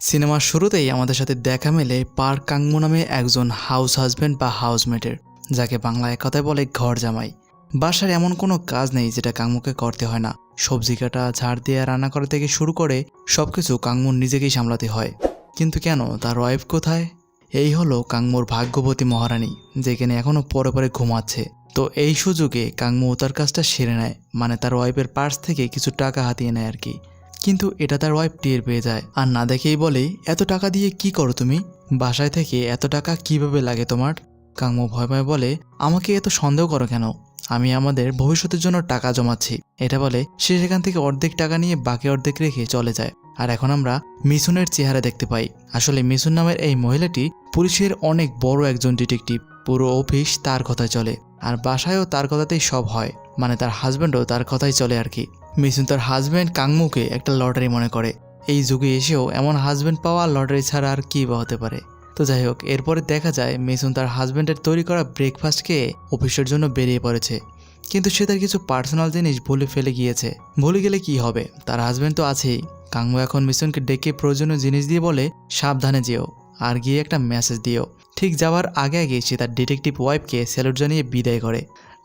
সিনেমার শুরুতেই আমাদের সাথে দেখা মেলে পার্ক কাংমু নামে একজন হাউস হাজব্যান্ড বা হাউসমেটের, যাকে বাংলা এক কথায় বলে ঘর জামাই। বাসার এমন কোনো কাজ নেই যেটা কাংমুকে করতে হয় না। সবজি কাটা, ঝাড় দেওয়া, রান্না করা থেকে শুরু করে সবকিছু কাংমুর নিজেকেই সামলাতে হয়। কিন্তু কেন, তার ওয়াইফ কোথায়? এই হলো কাংমুর ভাগ্যবতী মহারানী, যেখানে এখনও পরে পরে ঘুমাচ্ছে। তো এই সুযোগে কাংমু তার কাজটা সেরে নেয়, মানে তার ওয়াইফের পার্স থেকে কিছু টাকা হাতিয়ে নেয় আর কি। কিন্তু এটা তার ওয়াইফ টের পেয়ে যায়, আর না দেখেই বলে, এত টাকা দিয়ে কি করো তুমি? বাসায় থেকে এত টাকা কিভাবে লাগে তোমার? কাংমু ভয় ভয় বলে, আমাকে এত সন্দেহ করো কেন? আমি আমাদের ভবিষ্যতের জন্য টাকা জমাচ্ছি। এটা বলে সে সেখান থেকে অর্ধেক টাকা নিয়ে বাকি অর্ধেক রেখে চলে যায়। আর এখন আমরা মিসুনের চেহারা দেখতে পাই। আসলে মিসুন নামের এই মহিলাটি পুলিশের অনেক বড় একজন ডিটেকটিভ। পুরো অফিস তার কথায় চলে, আর বাসায়ও তার কথাতেই সব হয়, মানে তার হাজব্যান্ডও তার কথাই চলে আর কি। মিসুন তার হাজব্যান্ড কাংমুকে একটা লটারি মনে করে। এই যুগে এসেও এমন হাজব্যান্ড পাওয়া লটারি ছাড়া আর কী বা হতে পারে। তো যাই হোক, এরপরে দেখা যায় মিসুন তার হাজব্যান্ডের তৈরি করা ব্রেকফাস্ট খেয়ে অফিসের জন্য বেরিয়ে পড়েছে। কিন্তু সে তার কিছু পার্সোনাল জিনিস ভুলে ফেলে গিয়েছে। ভুলে গেলে কি হবে, তার হাজব্যান্ড তো আছেই। কাংমু এখন মিসুনকে ডেকে প্রয়োজনীয় জিনিস দিয়ে বলে, সাবধানে যেও, আর গিয়ে একটা মেসেজ দিও। ঠিক যাওয়ার আগে আগে সে তার ডিটেকটিভ ওয়াইফকে স্যালুট জানিয়ে বিদায় করে।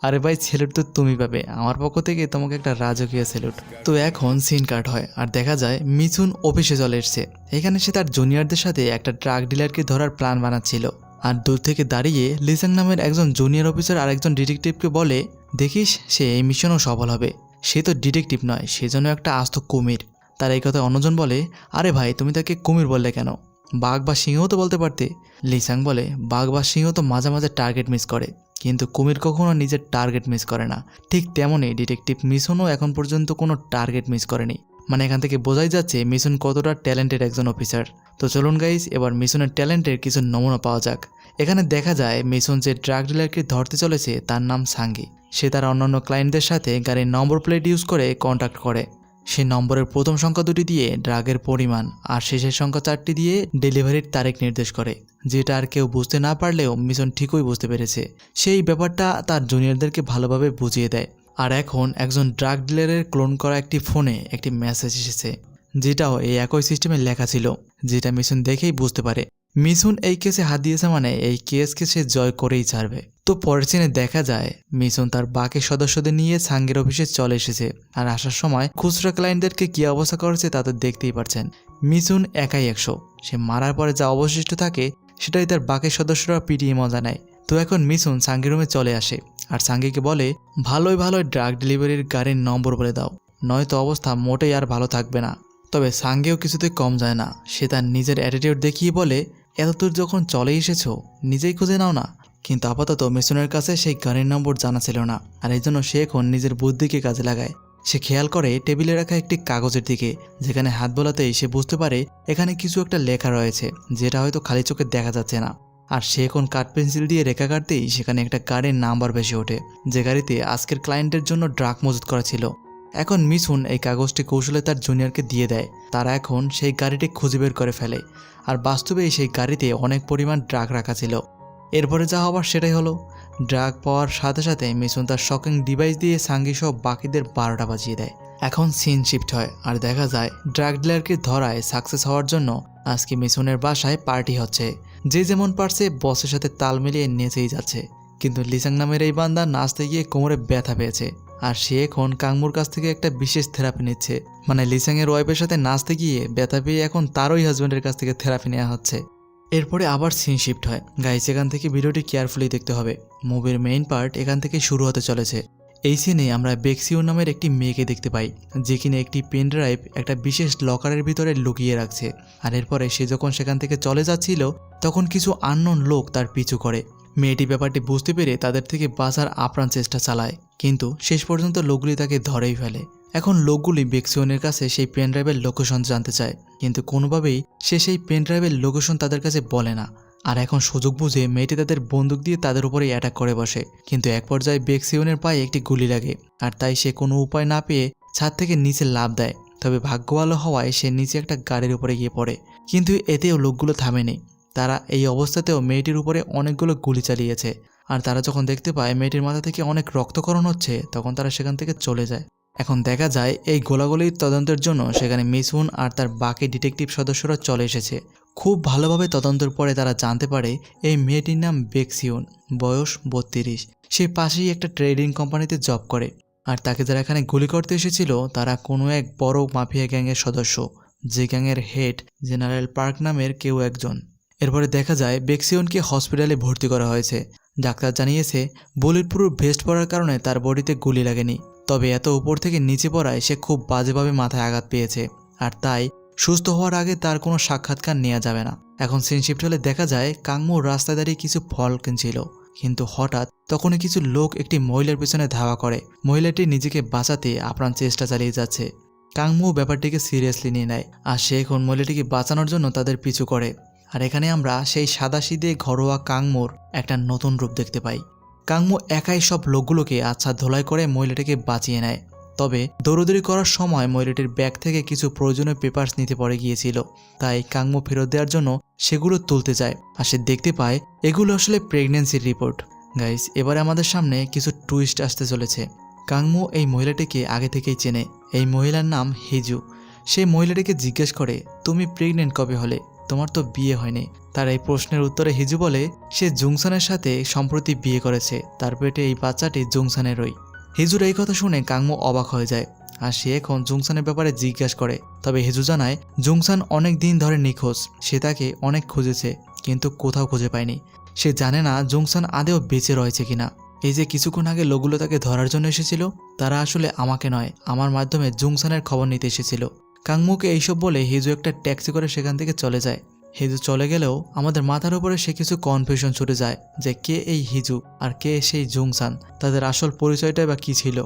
আরে ভাই, স্যালুট তো তুমি পাবে, আমার পক্ষ থেকে তোমাকে একটা রাজকীয় স্যালুট। তো এখন সিন কাট হয়, আর দেখা যায় মিথুন অফিসে চলে এসছে। এখানে সে তার জুনিয়রদের সাথে একটা ড্রাগ ডিলারকে ধরার প্ল্যান বানাচ্ছিল। আর দূর থেকে দাঁড়িয়ে লিসাং নামের একজন জুনিয়র অফিসার আর একজন ডিটেকটিভকে বলে, দেখিস সে এই মিশনও সফল হবে। সে তো ডিটেকটিভ নয়, সেজন্য একটা আস্ত কুমির। তার এই কথা অন্যজন বলে, আরে ভাই, তুমি তাকে কুমির বললে কেন? বাঘ বা সিংহ তো বলতে পারতে। লিসাং বলে, বাঘ বা সিংহ তো মাঝে মাঝে টার্গেট মিস করে, কিন্তু কুমির কখনো নিজের টার্গেট মিস করে না। ঠিক তেমনই ডিটেকটিভ মিশনও এখন পর্যন্ত কোনো টার্গেট মিস করেনি। মানে এখান থেকে বোঝাই যাচ্ছে মিশন কতটা ট্যালেন্টেড একজন অফিসার। তো চলুন গাইস, এবার মিশনের ট্যালেন্টের কিছু নমুনা পাওয়া যাক। এখানে দেখা যায় মিশন যে ড্রাগ ডিলারকে ধরতে চলেছে তার নাম সাঙ্গি। সে তার অন্যান্য ক্লায়েন্টদের সাথে গাড়ির নম্বর প্লেট ইউজ করে কন্ট্যাক্ট করে। সে নম্বরের প্রথম সংখ্যা দুটি দিয়ে ড্রাগের পরিমাণ, আর শেষের সংখ্যা 4টি দিয়ে ডেলিভারির তারিখ নির্দেশ করে, যেটা আর কেউ বুঝতে না পারলেও মিশন ঠিকই বুঝতে পেরেছে। সেই ব্যাপারটা তার জুনিয়রদেরকে ভালোভাবে বুঝিয়ে দেয়। আর এখন একজন ড্রাগ ডিলারের ক্লোন করা একটি ফোনে একটি মেসেজ এসেছে, যেটাও এই একই সিস্টেমে লেখা ছিল, যেটা মিশন দেখেই বুঝতে পারে মিশন এই কেসে হাত দিয়েছে, মানে এই কেসকে সে জয় করেই ছাড়বে। তো পরের সিনে দেখা যায় মিশন তার বাকি সদস্যদের নিয়ে সাঙ্গের অফিসে চলে এসেছে। আর আসার সময় খুচরা ক্লায়েন্টদেরকে কি অবস্থা করেছে তা তো দেখতেই পারছেন। মিশন একাই 100, সে মারার পরে যা অবশিষ্ট থাকে সেটাই তার বাকি সদস্যরা পিটিয়ে মজা নেয়। তো এখন মিশন সাঙ্গের রুমে চলে আসে, আর সাঙ্গিকে বলে, ভালোই ভালোই ড্রাগ ডেলিভারির গাড়ির নম্বর বলে দাও, নয়তো অবস্থা মোটেই আর ভালো থাকবে না। তবে সাঙ্গেও কিছুতে কম যায় না। সে তার নিজের অ্যাটিটিউড দেখিয়ে বলে, এতদূর যখন চলে এসেছো নিজেই খুঁজে নাও না। কিন্তু আপাতত মিশনের কাছে সেই গাড়ির নম্বর জানা ছিল না, আর এই জন্য সে এখন নিজের বুদ্ধিকে কাজে লাগায়। সে খেয়াল করে টেবিলে রাখা একটি কাগজের দিকে, যেখানে হাত বোলাতেই সে বুঝতে পারে এখানে কিছু একটা লেখা রয়েছে, যেটা হয়তো খালি চোখে দেখা যাচ্ছে না। আর সে এখন কাঠ পেন্সিল দিয়ে রেখা কাটতেই সেখানে একটা গাড়ির নাম্বার ভেসে ওঠে, যে গাড়িতে আজকের ক্লায়েন্টের জন্য ড্রাগ মজুত করা ছিল। এখন মিশন এই কাগজটি কৌশলে তার জুনিয়রকে দিয়ে দেয়। তারা এখন সেই গাড়িটি খুঁজে বের করে ফেলে, আর বাস্তবেই সেই গাড়িতে অনেক পরিমাণ ড্রাগ রাখা ছিল। এরপরে যা হবার সেটাই হলো। ড্রাগ পাওয়ার সাথে সাথে মিশন তার শকিং ডিভাইস দিয়ে সাঙ্গি সহ বাকিদের 12টা বাজিয়ে দেয়। এখন সিন শিফট হয়, আর দেখা যায় ড্রাগ ডিলারকে ধরায় সাকসেস হওয়ার জন্য আজকে মিশনের বাসায় পার্টি হচ্ছে। যে যেমন পারছে বসের সাথে তাল মিলিয়ে নেচেই যাচ্ছে। কিন্তু লিসাং নামের এই বান্দা নাচতে গিয়ে কোমরে ব্যথা পেয়েছে, আর সে এখন কাংমুর কাছ থেকে একটা বিশেষ থেরাপি নিচ্ছে। মানে লিসাংয়ের ওয়াইফের সাথে নাচতে গিয়ে ব্যথা পেয়ে এখন তারই হাজব্যান্ডের কাছ থেকে থেরাপি নেওয়া হচ্ছে। এরপরে আবার সিন শিফট হয়। গাইস, এখান থেকে ভিডিওটি কেয়ারফুলি দেখতে হবে। মুভির মেইন পার্ট এখান থেকে শুরু হতে চলেছে। এই সিনে আমরা বেক্সিও নামের একটি মেয়েকে দেখতে পাই, যে কিনা একটি পেন ড্রাইভ একটা বিশেষ লকারের ভিতরে লুকিয়ে রাখছে। আর এরপরে সে যখন সেখান থেকে চলে যাচ্ছিল তখন কিছু আননোন লোক তার পিছু করে। মেয়েটি ব্যাপারটি বুঝতে পেরে তাদের থেকে বাঁচার আপ্রাণ চেষ্টা চালায়, কিন্তু শেষ পর্যন্ত লোকগুলি তাকে ধরেই ফেলে। এখন লোকগুলি বেক্সিওনের কাছে সেই পেন ড্রাইভের লোকেশন জানতে চায়, কিন্তু কোনোভাবেই সে সেই পেন ড্রাইভের লোকেশন তাদের কাছে বলে না। আর এখন সুযোগ বুঝে মেয়েটি তাদের বন্দুক দিয়ে তাদের উপরেই অ্যাটাক করে বসে। কিন্তু এক পর্যায়ে বেক্সিওনের পায়ে একটি গুলি লাগে, আর তাই সে কোনো উপায় না পেয়ে ছাদ থেকে নিচে লাফ দেয়। তবে ভাগ্য ভালো হওয়ায় সে নিচে একটা গাড়ির উপরে গিয়ে পড়ে। কিন্তু এতেও লোকগুলো থামেনি। তারা এই অবস্থাতেও মেয়েটির উপরে অনেকগুলো গুলি চালিয়েছে। আর তারা যখন দেখতে পায় মেয়েটির মাথা থেকে অনেক রক্তক্ষরণ হচ্ছে, তখন তারা সেখান থেকে চলে যায়। এখন দেখা যায় এই গোলাগুলির তদন্তের জন্য সেখানে মিসুন আর তার বাকি ডিটেকটিভ সদস্যরা চলে এসেছে। খুব ভালোভাবে তদন্তের পরে তারা জানতে পারে এই মেয়েটির নাম বেক্সিওন, বয়স 32। সে পাশেই একটা ট্রেডিং কোম্পানিতে জব করে। আর তাকে যারা এখানে গুলি করতে এসেছিল তারা কোনো এক বড় মাফিয়া গ্যাংয়ের সদস্য, যে গ্যাংয়ের হেড জেনারেল পার্ক নামের কেউ একজন। এরপরে দেখা যায় বেক্সিওনকে হসপিটালে ভর্তি করা হয়েছে। ডাক্তার জানিয়েছে বুলেট প্রুফ ভেস্ট পরার কারণে তার বডিতে গুলি লাগেনি, তবে এত উপর থেকে নিচে পড়ায় সে খুব বাজেভাবে মাথায় আঘাত পেয়েছে, আর তাই সুস্থ হওয়ার আগে তার কোনো সাক্ষাৎকার নেওয়া যাবে না। এখন সিন শিফট হলে দেখা যায় কাংমু রাস্তায় দাঁড়িয়ে কিছু ফল কিনছিল, কিন্তু হঠাৎ তখনই কিছু লোক একটি মহিলার পেছনে ধাওয়া করে। মহিলাটি নিজেকে বাঁচাতে আপ্রাণ চেষ্টা চালিয়ে যাচ্ছে। কাংমু ব্যাপারটিকে সিরিয়াসলি নিয়ে নেয়, আর সে এখন মহিলাটিকে বাঁচানোর জন্য তাদের পিছু করে। আর এখানে আমরা সেই সাদাসিধে ঘরোয়া কাংমুর একটা নতুন রূপ দেখতে পাই। কাংমু একাই সব লোকগুলোকে আচ্ছা ধোলাই করে মহিলাটিকে বাঁচিয়ে নেয়। তবে দৌড়দৌড়ি করার সময় মহিলাটির ব্যাগ থেকে কিছু প্রয়োজনীয় পেপারস নিতে পড়ে গিয়েছিল, তাই কাংমু ফেরত দেওয়ার জন্য সেগুলো তুলতে যায়। আর সে দেখতে পায় এগুলো আসলে প্রেগনেন্সির রিপোর্ট। গাইস, এবারে আমাদের সামনে কিছু টুইস্ট আসতে চলেছে। কাংমু এই মহিলাটিকে আগে থেকেই চেনে। এই মহিলার নাম হিজু। সেই মহিলাটিকে জিজ্ঞেস করে, তুমি প্রেগনেন্ট কবে হলে? তোমার তো বিয়ে হয়নি। তার এই প্রশ্নের উত্তরে হিজু বলে সে জুংসানের সাথে সম্প্রতি বিয়ে করেছে, তার পেটে এই বাচ্চাটি জুংসানেরই। হিজুর এই কথা শুনে কাংমু অবাক হয়ে যায়, আর সে এখন জুংসানের ব্যাপারে জিজ্ঞাসা করে। তবে হিজু জানায় জুংসান অনেক দিন ধরে নিখোঁজ। সে তাকে অনেক খুঁজেছে, কিন্তু কোথাও খুঁজে পায়নি। সে জানে না জুংসান আদেও বেঁচে রয়েছে কিনা। এই যে কিছুক্ষণ আগে লোকগুলো তাকে ধরার জন্য এসেছিল, তারা আসলে আমাকে নয়, আমার মাধ্যমে জুংসানের খবর নিতে এসেছিল। কাংমুকে এইসব বলে হিজু একটা ট্যাক্সি করে সেখান থেকে চলে যায়। হিজু চলে গেলেও আমাদের মাথার উপরে সে কিছু কনফিউশন ছুটে যায় যে কে এই হিজু আর কে সেই জুংসান, তাদের আসল পরিচয়টাই বা কী ছিল।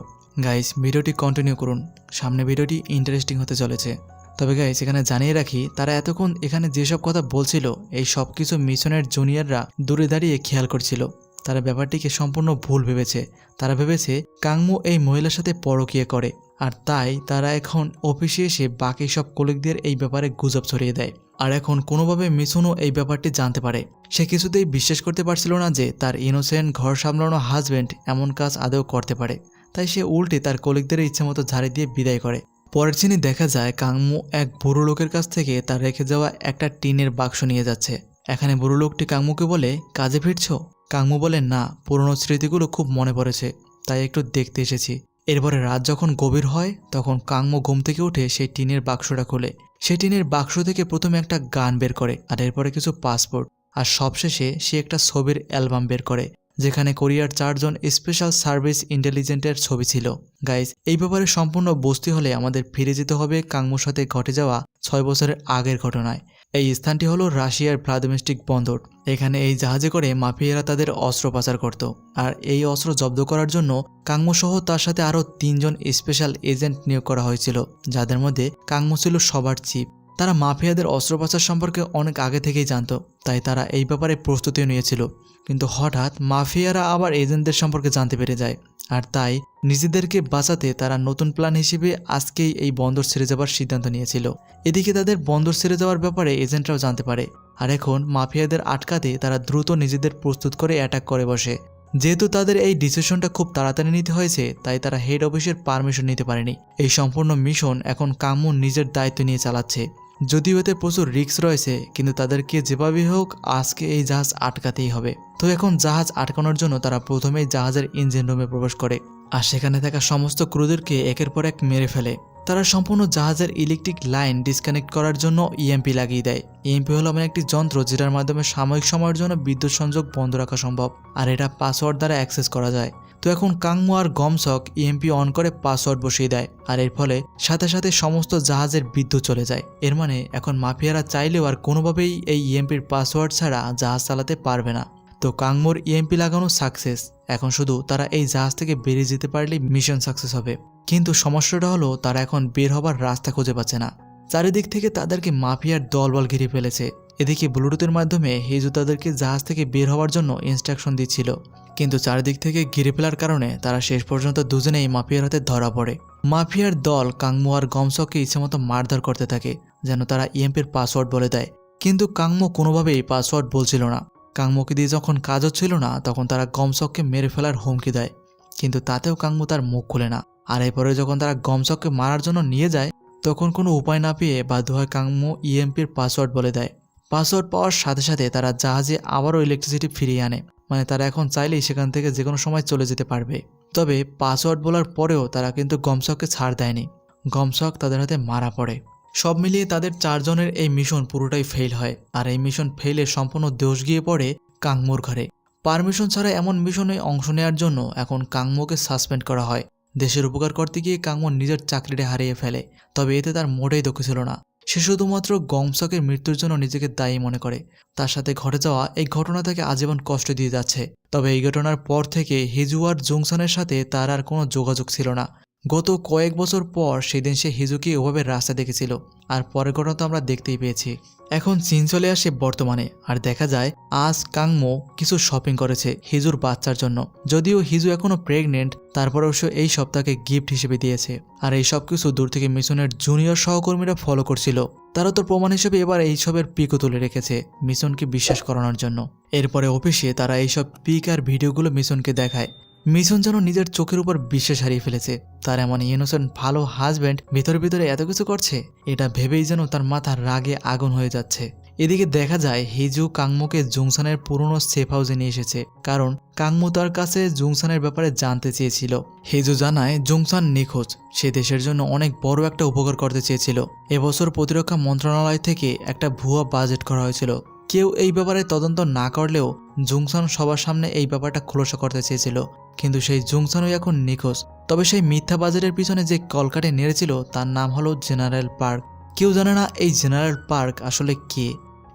গাইস, ভিডিওটি কন্টিনিউ করুন, সামনে ভিডিওটি ইন্টারেস্টিং হতে চলেছে। তবে গাইস, এখানে জানিয়ে রাখি, তারা এতক্ষণ এখানে যেসব কথা বলছিল এই সব কিছু মিশনের জুনিয়ররা দূরে দাঁড়িয়ে খেয়াল করছিল। তারা ব্যাপারটিকে সম্পূর্ণ ভুল ভেবেছে। তারা ভেবেছে কাংমু এই মহিলার সাথে পরকীয়া করে, আর তাই তারা এখন অফিসে এসে বাকি সব কলিগদের এই ব্যাপারে গুজব ছড়িয়ে দেয়। আর এখন কোনোভাবে মিসুনও এই ব্যাপারটি জানতে পারে। সে কিছুতেই বিশ্বাস করতে পারছিল না যে তার ইনোসেন্ট ঘর সামলানো হাজব্যান্ড এমন কাজ আদৌ করতে পারে। তাই সে উল্টে তার কলিগদের ইচ্ছেমতো ঝাড়ি দিয়ে বিদায় করে। পরের দিনই দেখা যায় কাংমু এক বুড়ো লোকের কাছ থেকে তার রেখে যাওয়া একটা টিনের বাক্স নিয়ে যাচ্ছে। এখানে বুড়ো লোকটি কাংমুকে বলে, কাজে ফিরছো? কাংমু বলে, না, পুরনো স্মৃতিগুলো খুব মনে পড়েছে, তাই একটু দেখতে এসেছি। এরপরে রাত যখন গভীর হয় তখন কাংমু ঘুম থেকে উঠে সেই টিনের বাক্সটা খোলে। সেই টিনের বাক্স থেকে প্রথমে একটা গান বের করে, আর এরপরে কিছু পাসপোর্ট, আর সবশেষে সে একটা ছবির অ্যালবাম বের করে, যেখানে কোরিয়ার 4 জন স্পেশাল সার্ভিস ইন্টেলিজেন্টের ছবি ছিল। গাইস, এই ব্যাপারে সম্পূর্ণ বুঝতে হলে আমাদের ফিরে যেতে হবে কাংমুর সাথে ঘটে যাওয়া 6 বছরের আগের ঘটনায়। এই স্থানটি হলো রাশিয়ার ভ্লাদিমিস্টিক বন্দর। এখানে এই জাহাজে করে মাফিয়ারা তাদের অস্ত্র পাচার করত, আর এই অস্ত্র জব্দ করার জন্য কাংমু সহ তার সাথে আরও 3 জন স্পেশাল এজেন্ট নিয়োগ করা হয়েছিল, যাদের মধ্যে কাংমু ছিল সবার চিফ। তারা মাফিয়াদের অস্ত্র পাচার সম্পর্কে অনেক আগে থেকেই জানত, তাই তারা এই ব্যাপারে প্রস্তুতিও নিয়েছিল। কিন্তু হঠাৎ মাফিয়ারা আবার এজেন্টদের সম্পর্কে জানতে পেরে যায়, আর তাই নিজেদেরকে বাঁচাতে তারা নতুন প্ল্যান হিসেবে আজকেই এই বন্দর ছেড়ে যাওয়ার সিদ্ধান্ত নিয়েছিল। এদিকে তাদের বন্দর ছেড়ে যাওয়ার ব্যাপারে এজেন্টরাও জানতে পারে, আর এখন মাফিয়াদের আটকাতে তারা দ্রুত নিজেদের প্রস্তুত করে অ্যাটাক করে বসে। যেহেতু তাদের এই ডিসিশনটা খুব তাড়াতাড়ি নিতে হয়েছে, তাই তারা হেড অফিসের পারমিশন নিতে পারেনি। এই সম্পূর্ণ মিশন এখন কাংমু নিজের দায়িত্ব নিয়ে চালাচ্ছে। যদিও এতে প্রচুর রিস্ক রয়েছে, কিন্তু তাদেরকে যেভাবেই হোক আজকে এই জাহাজ আটকাতেই হবে। তো এখন জাহাজ আটকানোর জন্য তারা প্রথমেই জাহাজের ইঞ্জিন রুমে প্রবেশ করে, আর সেখানে থাকা সমস্ত ক্রুদেরকে একের পর এক মেরে ফেলে। তারা সম্পূর্ণ জাহাজের ইলেকট্রিক লাইন ডিসকানেক্ট করার জন্য ইএমপি লাগিয়ে দেয়। ইএমপি হলো এমন একটি যন্ত্র যেটার মাধ্যমে সাময়িক সময়ের জন্য বিদ্যুৎ সংযোগ বন্ধ রাখা সম্ভব, আর এটা পাসওয়ার্ড দ্বারা অ্যাক্সেস করা যায়। তো এখন কাংমু আর গমসক ইএমপি অন করে পাসওয়ার্ড বসিয়ে দেয়, আর এর ফলে সাথে সাথে সমস্ত জাহাজের বিদ্যুৎ চলে যায়। এর মানে এখন মাফিয়ারা চাইলেও আর কোনোভাবেই এই ইএমপির পাসওয়ার্ড ছাড়া জাহাজ চালাতে পারবে না। তো কাংমুর ইএমপি লাগানো সাকসেস। এখন শুধু তারা এই জাহাজ থেকে বেরিয়ে যেতে পারলেই মিশন সাকসেস হবে। কিন্তু সমস্যাটা হলো তারা এখন বের হবার রাস্তা খুঁজে পাচ্ছে না। চারিদিক থেকে তাদেরকে মাফিয়ার দলবল ঘিরে ফেলেছে। এদিকে ব্লুটুথের মাধ্যমে হিজু তাদেরকে জাহাজ থেকে বের হওয়ার জন্য ইনস্ট্রাকশন দিচ্ছিল, কিন্তু চারিদিক থেকে ঘিরে ফেলার কারণে তারা শেষ পর্যন্ত দুজনেই মাফিয়ার হাতে ধরা পড়ে। মাফিয়ার দল কাংমু আর গমসককে ইচ্ছেমতো মারধর করতে থাকে, যেন তারা ইএমপির পাসওয়ার্ড বলে দেয়। কিন্তু কাংমু কোনোভাবেই পাসওয়ার্ড বলছিল না। কাংমুকে দিয়ে যখন কাজ হচ্ছিল না, তখন তারা গমসককে মেরে ফেলার হুমকি দেয়, কিন্তু তাতেও কাংমু তার মুখ খুলে না। আর এরপরে যখন তারা গমসককে মারার জন্য নিয়ে যায় তখন কোনো উপায় না পেয়ে বাধ্য হয় কাঙ্গমো ইএমপির পাসওয়ার্ড বলে দেয়। পাসওয়ার্ড পাওয়ার সাথে সাথে তারা জাহাজে আবারও ইলেকট্রিসিটি ফিরিয়ে আনে, মানে তারা এখন চাইলেই সেখান থেকে যে কোনো সময় চলে যেতে পারবে। তবে পাসওয়ার্ড বলার পরেও তারা কিন্তু গমসককে ছাড় দেয়নি, গমসক তাদের হাতে মারা পড়ে। সব মিলিয়ে তাদের 4 জনের এই মিশন পুরোটাই ফেল হয়, আর এই মিশন ফেলে সম্পূর্ণ দোষ গিয়ে পড়ে কাংমোর ঘরে। পারমিশন ছাড়া এমন মিশনে অংশ নেওয়ার জন্য এখন কাংমোকে সাসপেন্ড করা হয়। দেশের উপকার করতে গিয়ে কাংমো নিজের চাকরিটা হারিয়ে ফেলে, তবে এতে তার মোটেই দুঃখ ছিল না। সে শুধুমাত্র গমসকের মৃত্যুর জন্য নিজেকে দায়ী মনে করে। তার সাথে ঘটে যাওয়া এই ঘটনা তাকে আজীবন কষ্ট দিয়ে যাচ্ছে। তবে এই ঘটনার পর থেকে হিজু আর জুংসানের সাথে তার আর কোনো যোগাযোগ ছিল না। গত কয়েক বছর পর সেদিন সে হিজুকে ওভাবে রাস্তা দেখেছিল, আর পরের ঘটনা তো আমরা দেখতেই পেয়েছি। এখন চীন চলে আসে বর্তমানে, আর দেখা যায় আজ কাংমো কিছু শপিং করেছে হিজুর বাচ্চার জন্য। যদিও হিজু এখনো প্রেগনেন্ট, তারপরেও সে এই সপ্তাহকে গিফট হিসেবে দিয়েছে। আর এই সব কিছু দূর থেকে মিশনের জুনিয়র সহকর্মীরা ফলো করছিল। তারা তো প্রমাণ হিসেবে এবার এইসবের পিকও তুলে রেখেছে মিশনকে বিশ্বাস করানোর জন্য। এরপরে অফিসে তারা এইসব পিক আর ভিডিওগুলো মিশনকে দেখায়। মিশন যেন নিজের চোখের উপর বিশ্বাস হারিয়ে ফেলেছে। তার এমন ইনোসেন্ট ভালো হাজব্যান্ড ভিতরে ভিতরে এত কিছু করছে, এটা ভেবেই যেন তার মাথা রাগে আগুন হয়ে যাচ্ছে। এদিকে দেখা যায় হিজু কাংমোকে জুংসানের পুরনো সেফ হাউসে নিয়ে এসেছে, কারণ কাংমো তার কাছে জুংসানের ব্যাপারে জানতে চেয়েছিল। হিজু জানায় জুংসান নিখোঁজ, সে দেশের জন্য অনেক বড় একটা উপকার করতে চেয়েছিল। এবছর প্রতিরক্ষা মন্ত্রণালয় থেকে একটা ভুয়া বাজেট করা হয়েছিল। কেউ এই ব্যাপারে তদন্ত না করলেও জুংসান সবার সামনে এই ব্যাপারটা খোলসা করতে চেয়েছিল, কিন্তু সেই জুংসানই এখন নিখোঁজ। তবে সেই মিথ্যা বাজেটের পিছনে যে কলকাঠি নেড়েছিল তার নাম হলো জেনারেল পার্ক। কেউ জানে না এই জেনারেল পার্ক আসলে কে।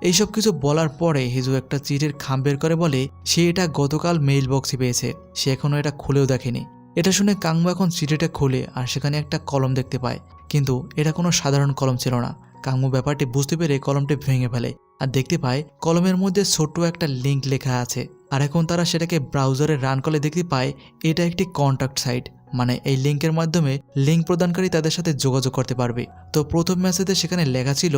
এইসব কিছু বলার পরে হিজু একটা চিঠির খাম বের করে বলে সে এটা গতকাল মেইল বক্সে পেয়েছে, সে এখনো এটা খুলেও দেখেনি। এটা শুনে কাংমো এখন চিঠিটা খুলে আর সেখানে একটা কলম দেখতে পায়, কিন্তু এটা কোনো সাধারণ কলম ছিল না। কাংমো ব্যাপারটি বুঝতে পেরে কলমটি ভেঙে ফেলে আর দেখতে পায় কলমের মধ্যে ছোট্ট একটা লিঙ্ক লেখা আছে। আর এখন তারা সেটাকে ব্রাউজারে রান করলে দেখতে পায় এটা একটি কন্ট্যাক্ট সাইট, মানে এই লিঙ্কের মাধ্যমে লিঙ্ক প্রদানকারী তাদের সাথে যোগাযোগ করতে পারবে। তো প্রথম মেসেজে সেখানে লেখা ছিল,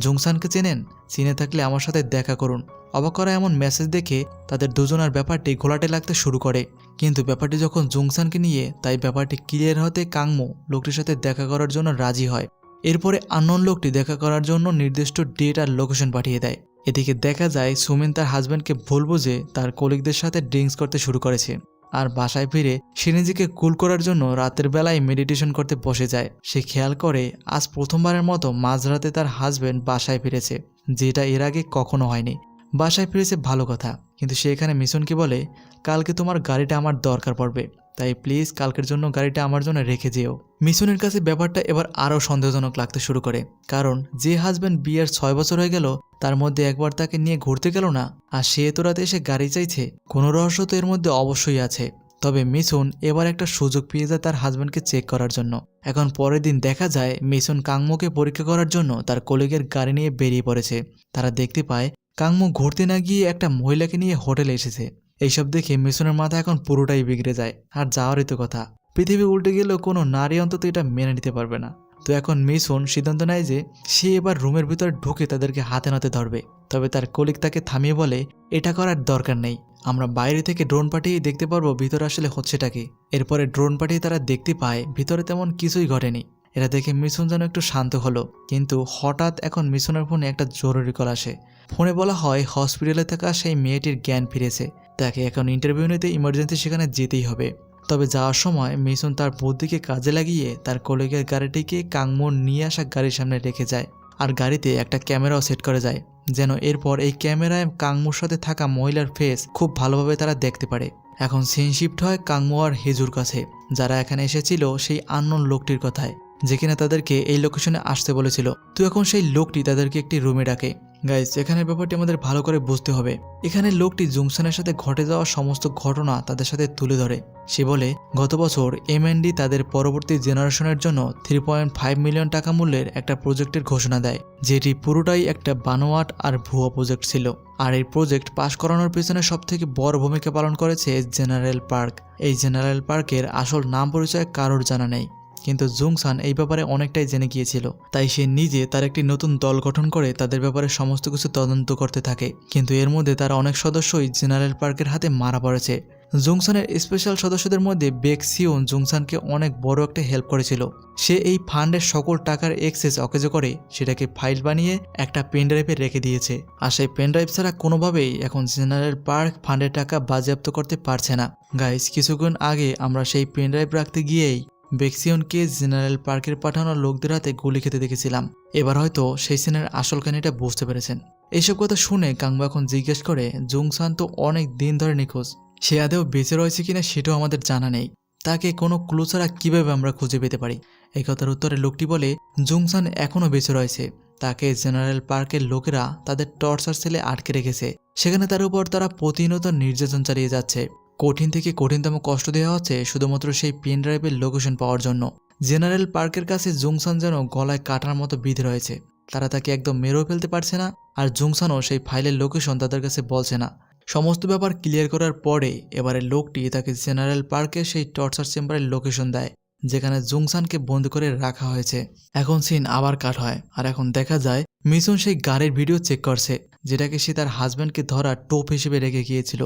জুংসানকে চেনেন? চিনে থাকলে আমার সাথে দেখা করুন। অবাক করা এমন মেসেজ দেখে তাদের দুজনের ব্যাপারটি ঘোলাটে লাগতে শুরু করে। কিন্তু ব্যাপারটি যখন জুংসানকে নিয়ে, তাই ব্যাপারটি ক্লিয়ার হতে কাংমো লোকটির সাথে দেখা করার জন্য রাজি হয়। এরপরে আননোন লোকটি দেখা করার জন্য নির্দিষ্ট ডেট আর লোকেশন পাঠিয়ে দেয়। এদিকে দেখা যায় সুমিন তার হাজব্যান্ডকে ভুল বুঝে তার কলিগদের সাথে ড্রিঙ্কস করতে শুরু করেছে, আর বাসায় ফিরে সে নিজেকে কুল করার জন্য রাতের বেলায় মেডিটেশন করতে বসে যায়। সে খেয়াল করে আজ প্রথমবারের মতো মাঝরাতে তার হাজব্যান্ড বাসায় ফিরেছে, যেটা এর আগে কখনো হয়নি। বাসায় ফিরেছে ভালো কথা, কিন্তু সে এখানে মিশনকে বলে, কালকে তোমার গাড়িটা আমার দরকার পড়বে, তাই প্লিজ কালকের জন্য গাড়িটা আমার জন্য রেখে যেও। মিশনের কাছে ব্যাপারটা এবার আরও সন্দেহজনক লাগতে শুরু করে, কারণ যে হাজব্যান্ড বিয়ের 6 বছর হয়ে গেল তার মধ্যে একবার তাকে নিয়ে ঘুরতে গেল না, আর সে এত রাতে এসে গাড়ি চাইছে। কোনো রহস্য তো এর মধ্যে অবশ্যই আছে। তবে মিশন এবার একটা সুযোগ পেয়ে যায় তার হাজব্যান্ডকে চেক করার জন্য। এখন পরের দিন দেখা যায় মিশন কাংমোকে পরীক্ষা করার জন্য তার কলিগের গাড়ি নিয়ে বেরিয়ে পড়েছে। তারা দেখতে পায় কাংমো ঘুরতে না গিয়ে একটা মহিলাকে নিয়ে হোটেলে এসেছে। এইসব দেখে মিশনের মাথা এখন পুরোটাই বিগড়ে যায়। আর যাওয়ারই তো কথা, পৃথিবী উল্টে গেলেও কোনো নারী অন্তত এটা মেনে নিতে পারবে না। তো এখন মিশন সিদ্ধান্ত নেয় যে সে এবার রুমের ভিতরে ঢুকে তাদেরকে হাতে নাতে ধরবে। তবে তার কলিগ তাকে থামিয়ে বলে, এটা করার দরকার নেই, আমরা বাইরে থেকে ড্রোন পাঠিয়ে দেখতে পারবো ভিতরে আসলে হচ্ছেটা কি। এরপরে ড্রোন পাঠিয়ে তারা দেখতে পায় ভিতরে তেমন কিছুই ঘটেনি। এটা দেখে মিশন যেন একটু শান্ত হলো, কিন্তু হঠাৎ এখন মিশনের ফোনে একটা জরুরি কল আসে। ফোনে বলা হয় হসপিটালে থাকা সেই মেয়েটির জ্ঞান ফিরেছে, তাকে এখন ইন্টারভিউ নিতে ইমার্জেন্সি সেখানে যেতেই হবে। তবে যাওয়ার সময় মিশন তার বুদ্ধিকে কাজে লাগিয়ে তার কলিগের গাড়িটিকে কাংমোর নিয়ে আসা গাড়ির সামনে রেখে যায়, আর গাড়িতে একটা ক্যামেরাও সেট করে যায়, যেন এরপর এই ক্যামেরায় কাংমোর সাথে থাকা মহিলার ফেস খুব ভালোভাবে তারা দেখতে পারে। এখন সিন শিফট হয় কাংমো আর হিজুর কাছে, যারা এখানে এসেছিল সেই আননোন লোকটির কথায়, যে কিনা তাদেরকে এই লোকেশনে আসতে বলেছিল। তো এখন সেই লোকটি তাদেরকে একটি রুমে ডাকে। গাইস, এখানের ব্যাপারটি আমাদের ভালো করে বুঝতে হবে। এখানে লোকটি জুংসানের সাথে ঘটে যাওয়া সমস্ত ঘটনা তাদের সাথে তুলে ধরে। সে বলে গত বছর এমএনডি তাদের পরবর্তী জেনারেশনের জন্য 3.5 মিলিয়ন টাকা মূল্যের একটা প্রজেক্টের ঘোষণা দেয়, যেটি পুরোটাই একটা বানোয়াট আর ভুয়া প্রজেক্ট ছিল। আর এই প্রজেক্ট পাশ করানোর পেছনে সবথেকে বড় ভূমিকা পালন করেছে জেনারেল পার্ক। এই জেনারেল পার্কের আসল নাম পরিচয় কারোর জানা নেই, কিন্তু জুংসান এই ব্যাপারে অনেকটাই জেনে গিয়েছিল। তাই সে নিজে তার একটি নতুন দল গঠন করে তাদের ব্যাপারে সমস্ত কিছু তদন্ত করতে থাকে। কিন্তু এর মধ্যে তার অনেক সদস্যই জেনারেল পার্কের হাতে মারা পড়েছে। জুংসানের স্পেশাল সদস্যদের মধ্যে বেক্সিওন জুংসানকে অনেক বড় একটা হেল্প করেছিল। সে এই ফান্ডের সকল টাকার এক্সেস অকেজো করে সেটাকে ফাইল বানিয়ে একটা পেনড্রাইভে রেখে দিয়েছে। আর সেই পেনড্রাইভ ছাড়া কোনোভাবেই এখন জেনারেল পার্ক ফান্ডের টাকা বাজেয়াপ্ত করতে পারছে না। গাইস, কিছুক্ষণ আগে আমরা সেই পেনড্রাইভ রাখতে গিয়েই বেক্সিওনকে জেনারেল পার্কের পাঠানো লোকদের হাতে গুলি খেতে দেখেছিলাম। এবার হয়তো সেই সিনের আসল কাহিনীটা বুঝতে পেরেছেন। এইসব কথা শুনে কাংবো এখন জিজ্ঞেস করে, জুংসান তো অনেক দিন ধরে নিখোঁজ, সে আদেও বেঁচে রয়েছে কিনা সেটাও আমাদের জানা নেই, তাকে কোনো ক্লু ছাড়া কীভাবে আমরা খুঁজে পেতে পারি? এই কথার উত্তরে লোকটি বলে, জুংসান এখনও বেঁচে রয়েছে, তাকে জেনারেল পার্কের লোকেরা তাদের টর্চার সেলে আটকে রেখেছে। সেখানে তার উপর তারা প্রতিনিয়ত নির্যাতন চালিয়ে যাচ্ছে। কঠিন থেকে কঠিনতম কষ্ট দেওয়া হচ্ছে শুধুমাত্র সেই পেন ড্রাইভের লোকেশন পাওয়ার জন্য। জেনারেল পার্কের কাছে জুংসান যেন গলায় কাটার মতো বিধে রয়েছে। তারা তাকে একদম মেরেও ফেলতে পারছে না, আর জুংসানও সেই ফাইলের লোকেশন তাদের কাছে বলছে না। সমস্ত ব্যাপার ক্লিয়ার করার পরে এবারে লোকটি তাকে জেনারেল পার্কে সেই টর্চার চেম্বারের লোকেশন দেয়, যেখানে জুংসানকে বন্দি করে রাখা হয়েছে। এখন সিন আবার কাট হয়, আর এখন দেখা যায় মিসুন সেই গাড়ির ভিডিও চেক করছে, যেটাকে সে তার হাজব্যান্ডকে ধরা টোপ হিসেবে রেখে গিয়েছিল।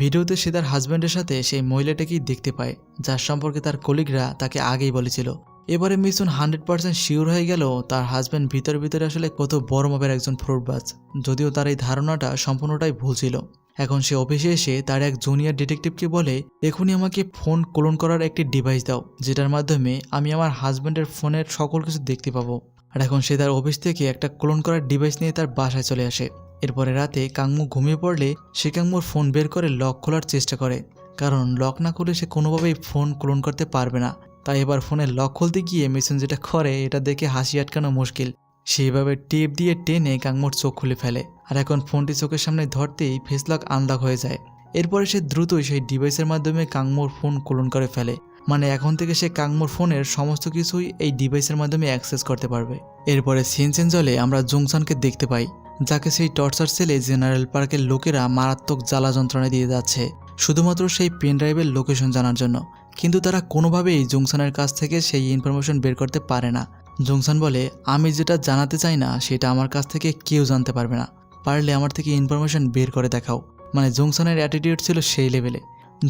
ভিডিওতে সে তার হাজব্যান্ডের সাথে সেই মহিলাটাকেই দেখতে পায়, যার সম্পর্কে তার কলিগরা তাকে আগেই বলেছিল। এবারে মিসুন 100% শিওর হয়ে গেল তার হাজব্যান্ড ভিতরে আসলে কত বড় মাপের একজন ফ্রডবাজ, যদিও তার এই ধারণাটা সম্পূর্ণটাই ভুল ছিল। এখন সে অফিসে এসে তার এক জুনিয়র ডিটেকটিভকে বলে, এখনই আমাকে ফোন ক্লোন করার একটি ডিভাইস দাও, যেটার মাধ্যমে আমি আমার হাজব্যান্ডের ফোনের সকল কিছু দেখতে পাবো। আর এখন সে তার অফিস থেকে একটা ক্লোন করার ডিভাইস নিয়ে তার বাসায় চলে আসে। এরপরে রাতে কাংমু ঘুমিয়ে পড়লে সে কাংমুর ফোন বের করে লক খোলার চেষ্টা করে, কারণ লক না খুলে সে কোনোভাবেই ফোন ক্লোন করতে পারবে না। তাই এবার ফোনের লক খুলতে গিয়ে মিসুন যেটা করে এটা দেখে হাসি আটকানো মুশকিল। সেইভাবে টেপ দিয়ে টেনে কাংমুর চোখ খুলে ফেলে, আর এখন ফোনটি চোখের সামনে ধরতেই ফেস লক আনলক হয়ে যায়। এরপরে সে দ্রুতই সেই ডিভাইসের মাধ্যমে কাংমুর ফোন ক্লোন করে ফেলে, মানে এখন থেকে সে কাংমুর ফোনের সমস্ত কিছুই এই ডিভাইসের মাধ্যমে অ্যাক্সেস করতে পারবে। এরপরে সিন চেঞ্জ হলে আমরা জুংসানকে দেখতে পাই, যাকে সেই টর্চার সেলে জেনারেল পার্কের লোকেরা মারাত্মক জ্বালা যন্ত্রণা দিয়ে যাচ্ছে শুধুমাত্র সেই পেন ড্রাইভের লোকেশন জানার জন্য। কিন্তু তারা কোনোভাবেই জুংসানের কাছ থেকে সেই ইনফরমেশন বের করতে পারে না। জুংসান বলে, আমি যেটা জানাতে চাই না সেটা আমার কাছ থেকে কেউ জানতে পারবে না, পারলে আমার থেকে ইনফরমেশন বের করে দেখাও। মানে জুংসানের অ্যাটিটিউড ছিল সেই লেভেলে।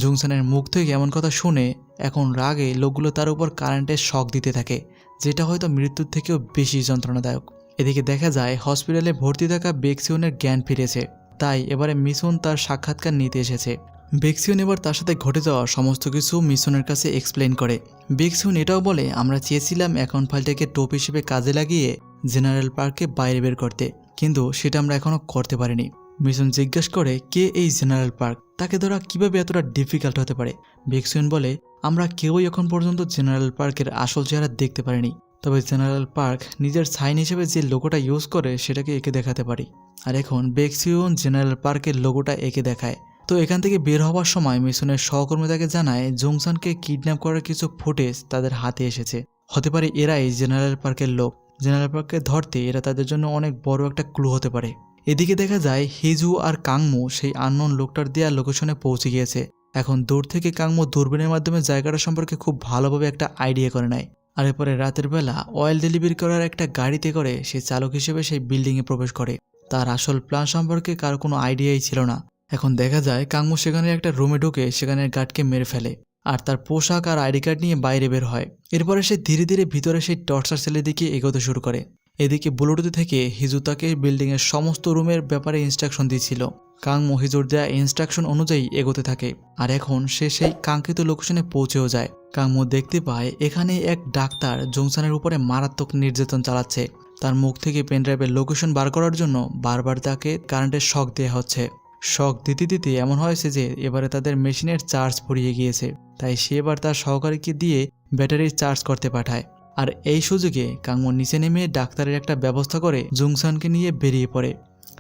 জুংসানের মুখ থেকে এমন কথা শুনে এখন রাগে লোকগুলো তার উপর কারেন্টের শক দিতে থাকে, যেটা হয়তো মৃত্যুর থেকেও বেশি যন্ত্রণাদায়ক। এদিকে দেখা যায় হসপিটালে ভর্তি থাকা বেক্সিওনের জ্ঞান ফিরেছে, তাই এবারে মিসুন তার সাক্ষাৎকার নিতে এসেছে। বেক্সিওন এবার তার সাথে ঘটে যাওয়া সমস্ত কিছু মিসনের কাছে এক্সপ্লেন করে। বেক্সিওন এটাও বলে, আমরা চেয়েছিলাম অ্যাকাউন্ট ফাইলটাকে টোপ হিসেবে কাজে লাগিয়ে জেনারেল পার্ককে বাইরে বের করতে, কিন্তু সেটা আমরা এখনও করতে পারিনি। মিসন জিজ্ঞেস করে, কে এই জেনারেল পার্ক, তাকে ধরা কিভাবে এতটা ডিফিকাল্ট হতে পারে? বেক্সিওন বলে, আমরা কেউই এখন পর্যন্ত জেনারেল পার্কের আসল চেহারা দেখতে পারিনি, তবে জেনারেল পার্ক নিজের সাইন হিসেবে যে লোগোটা ইউজ করে সেটাকে এঁকে দেখাতে পারি। আর এখন বেক্সিওন জেনারেল পার্কের লোগোটা এঁকে দেখায়। তো এখান থেকে বের হওয়ার সময় মিশনের সহকর্মী তাকে জানায় জুংসানকে কিডন্যাপ করার কিছু ফুটেজ তাদের হাতে এসেছে, হতে পারে এরাই জেনারেল পার্কের লোক। জেনারেল পার্ককে ধরতে এরা তাদের জন্য অনেক বড় একটা ক্লু হতে পারে। এদিকে দেখা যায় হিজু আর কাংমু সেই আননোন লোকটার দেওয়া লোকেশনে পৌঁছে গিয়েছে। এখন দূর থেকে কাংমু দূরবীনের মাধ্যমে জায়গাটা সম্পর্কে খুব ভালোভাবে একটা আইডিয়া করে নেয়। আর এরপরে রাতের বেলা অয়েল ডেলিভারি করার একটা গাড়িতে করে সে চালক হিসেবে সেই বিল্ডিংয়ে প্রবেশ করে। তার আসল প্ল্যান সম্পর্কে কার কোনো আইডিয়াই ছিল না। এখন দেখা যায় কাংমু সেখানে একটা রুমে ঢুকে সেখানের গার্ডকে মেরে ফেলে, আর তার পোশাক আর আইডি কার্ড নিয়ে বাইরে বের হয়। এরপরে সে ধীরে ধীরে ভিতরে সেই টর্চার সেলের দিকে এগোতে শুরু করে। এদিকে ব্লুটুথ থেকে হিজু তাকে বিল্ডিংয়ের সমস্ত রুমের ব্যাপারে ইনস্ট্রাকশন দিয়েছিল। কাংমু হিজুর দেয়া ইনস্ট্রাকশন অনুযায়ী এগোতে থাকে, আর এখন সে সেই কাঙ্ক্ষিত লোকেশনে পৌঁছেও যায়। কাংমু দেখতে পায় এখানে এক ডাক্তার জুংসানের উপরে মারাত্মক নির্যাতন চালাচ্ছে। তার মুখ থেকে পেনড্রাইভের লোকেশন বার করার জন্য বারবার তাকে কারেন্টের শক দেওয়া হচ্ছে। শক দিতে দিতে এমন হয়েছে যে এবারে তাদের মেশিনের চার্জ ফুরিয়ে গিয়েছে, তাই সে এবার তার সহকারীকে দিয়ে ব্যাটারি চার্জ করতে পাঠায়। আর এই সুযোগে কাংমু নিচে নেমে ডাক্তারের একটা ব্যবস্থা করে জুংসানকে নিয়ে বেরিয়ে পড়ে।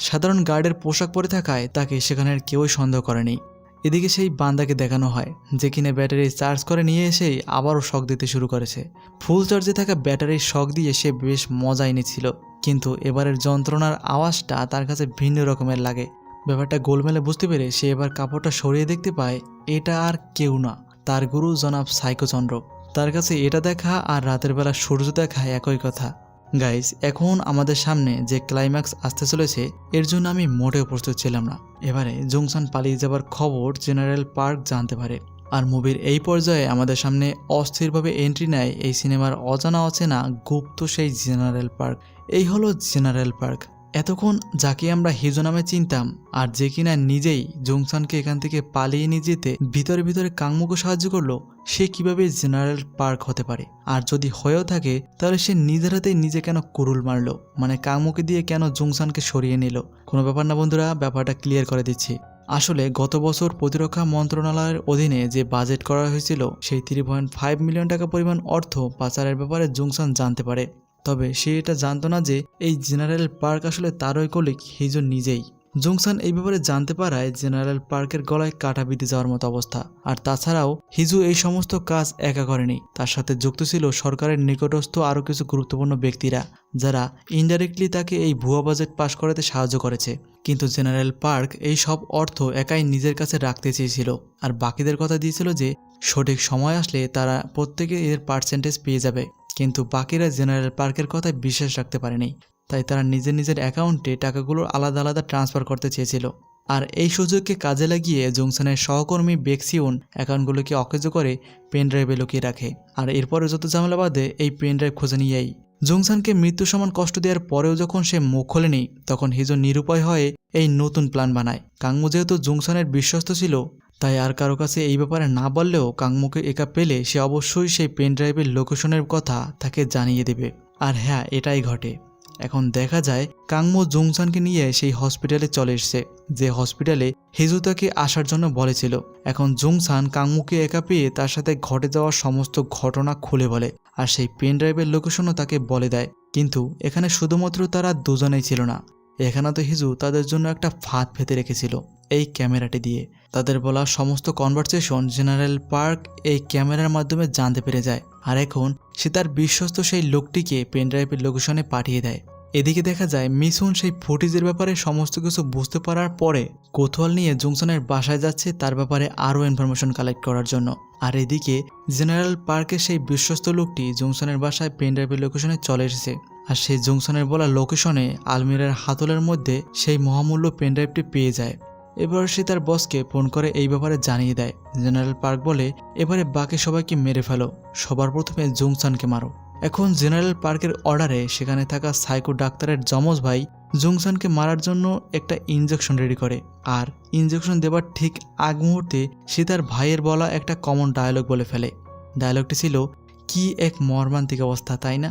সাধারণ গার্ডের পোশাক পরে থাকায় তাকে সেখানের কেউই সন্দেহ করেনি। এদিকে সেই বান্দাকে দেখানো হয় যে কিনা ব্যাটারি চার্জ করে নিয়ে এসেই আবারও শক দিতে শুরু করেছে। ফুল চার্জে থাকা ব্যাটারির শক দিয়ে সে বেশ মজা এনেছিল, কিন্তু এবারের যন্ত্রণার আওয়াজটা তার কাছে ভিন্ন রকমের লাগে। ব্যাপারটা গোলমেলে বুঝতে পেরে সে এবার কাপড়টা সরিয়ে দেখতে পায় এটা আর কেউ না, তার গুরু জনাব সাইকোচন্দ্র। তার কাছে এটা দেখা আর রাতের বেলা সূর্য দেখা একই কথা। গাইস, এখন আমাদের সামনে যে ক্লাইম্যাক্স আসতে চলেছে এর জন্য আমি মোটেও প্রস্তুত ছিলাম না। এবারে জংসান পালিয়ে যাবার খবর জেনারেল পার্ক জানতে পারে, আর মুভির এই পর্যায়ে আমাদের সামনে অস্থিরভাবে এন্ট্রি নেয় এই সিনেমার অজানা অচেনা গুপ্ত সেই জেনারেল পার্ক। এই হলো জেনারেল পার্ক। এতক্ষণ যাকে আমরা হিজো নামে চিনতাম, আর যে কিনা নিজেই জংসানকে এখান থেকে পালিয়ে নিয়ে যেতে ভিতরে ভিতরে কাংমুকে সাহায্য করলো, সে কিভাবে জেনারেল পার্ক হতে পারে? আর যদি হয়েও থাকে তাহলে সে নিজের হাতেই নিজে কেন কুরুল মারলো? মানে কাংমুকে দিয়ে কেন জংসানকে সরিয়ে নিল? কোনো ব্যাপার না বন্ধুরা, ব্যাপারটা ক্লিয়ার করে দিচ্ছি। আসলে গত বছর প্রতিরক্ষা মন্ত্রণালয়ের অধীনে যে বাজেট করা হয়েছিল সেই 3.5 মিলিয়ন টাকা পরিমাণ অর্থ পাচারের ব্যাপারে জংসান জানতে পারে। তবে সে এটা জানতো না যে এই জেনারেল পার্ক আসলে তারই কলিগ হিজো নিজেই। জংসান এই ব্যাপারে জানতে পারায় জেনারেল পার্কের গলায় কাটা বিঁধে যাওয়ার মতো অবস্থা। আর তাছাড়াও হিজো এই সমস্ত কাজ একা করেনি, তার সাথে যুক্ত ছিল সরকারের নিকটস্থ আরও কিছু গুরুত্বপূর্ণ ব্যক্তিরা, যারা ইনডাইরেক্টলি তাকে এই ভুয়া বাজেট পাশ করাতে সাহায্য করেছে। কিন্তু জেনারেল পার্ক এই সব অর্থ একাই নিজের কাছে রাখতে চেয়েছিল, আর বাকিদের কথা দিয়েছিল যে সঠিক সময় আসলে তারা প্রত্যেকে এর পার্সেন্টেজ পেয়ে যাবে। কিন্তু বাকিরা জেনারেল পার্কের কথায় বিশ্বাস রাখতে পারেনি, তাই তারা নিজের নিজের অ্যাকাউন্টে টাকাগুলো আলাদা আলাদা ট্রান্সফার করতে চেয়েছিল। আর এই সুযোগকে কাজে লাগিয়ে জংসানের সহকর্মী বেক্সিউন অ্যাকাউন্টগুলোকে অকেজো করে পেন ড্রাইভে লুকিয়ে রাখে। আর এরপরে যত ঝামেলা বাদে এই পেন ড্রাইভ খুঁজে নিয়েই জংসানকে মৃত্যু সমান কষ্ট দেওয়ার পরেও যখন সে মুখ খোলেনি, তখন হিজো নিরুপায় হয়ে এই নতুন প্ল্যান বানায়। কাংমু যেহেতু জংসানের বিশ্বস্ত ছিল, তাই আর কারো কাছে এই ব্যাপারে না বললেও কাংমুকে একা পেলে সে অবশ্যই সেই পেন ড্রাইভের লোকেশনের কথা তাকে জানিয়ে দেবে। আর হ্যাঁ, এটাই ঘটে। এখন দেখা যায় কাংমু জংসানকে নিয়ে সেই হসপিটালে চলে এসেছে, যে হসপিটালে হিজু তাকে আসার জন্য বলেছিল। এখন জংসান কাংমুকে একা পেয়ে তার সাথে ঘটে যাওয়া সমস্ত ঘটনা খুলে বলে, আর সেই পেন ড্রাইভের লোকেশনও তাকে বলে দেয়। কিন্তু এখানে শুধুমাত্র তারা দুজনেই ছিল না, এখানে তো হিজু তাদের জন্য একটা ফাঁদ পেতে রেখেছিল এই ক্যামেরাটি দিয়ে। তাদের বলা সমস্ত কনভারসেশন জেনারেল পার্ক এই ক্যামেরার মাধ্যমে জানতে পেরে যায়, আর এখন সে তার বিশ্বস্ত সেই লোকটিকে পেনড্রাইভের লোকেশনে পাঠিয়ে দেয়। এদিকে দেখা যায় মিসুন সেই ফুটেজের ব্যাপারে সমস্ত কিছু বুঝতে পারার পরে কৌতূহল নিয়ে জংসানের বাসায় যাচ্ছে তার ব্যাপারে আরও ইনফরমেশন কালেক্ট করার জন্য। আর এদিকে জেনারেল পার্কের সেই বিশ্বস্ত লোকটি জংসানের বাসায় পেনড্রাইভের লোকেশনে চলে এসেছে, আর সেই জংসানের বলা লোকেশনে আলমিরার হাতলের মধ্যে সেই মহামূল্য পেনড্রাইভটি পেয়ে যায়। এবার সে তার বসকে ফোন করে এই ব্যাপারে জানিয়ে দেয়। জেনারেল পার্ক বলে, এবারে বাকি সবাইকে মেরে ফেলো, সবার প্রথমে জংসানকে মারো। এখন জেনারেল পার্কের অর্ডারে সেখানে থাকা সাইকো ডাক্তারের যমজ ভাই জংসানকে মারার জন্য একটা ইনজেকশন রেডি করে, আর ইনজেকশন দেবার ঠিক আগ মুহূর্তে সে তার ভাইয়ের বলা একটা কমন ডায়লগ বলে ফেলে। ডায়লগটি ছিল, কি এক মর্মান্তিক অবস্থা, তাই না?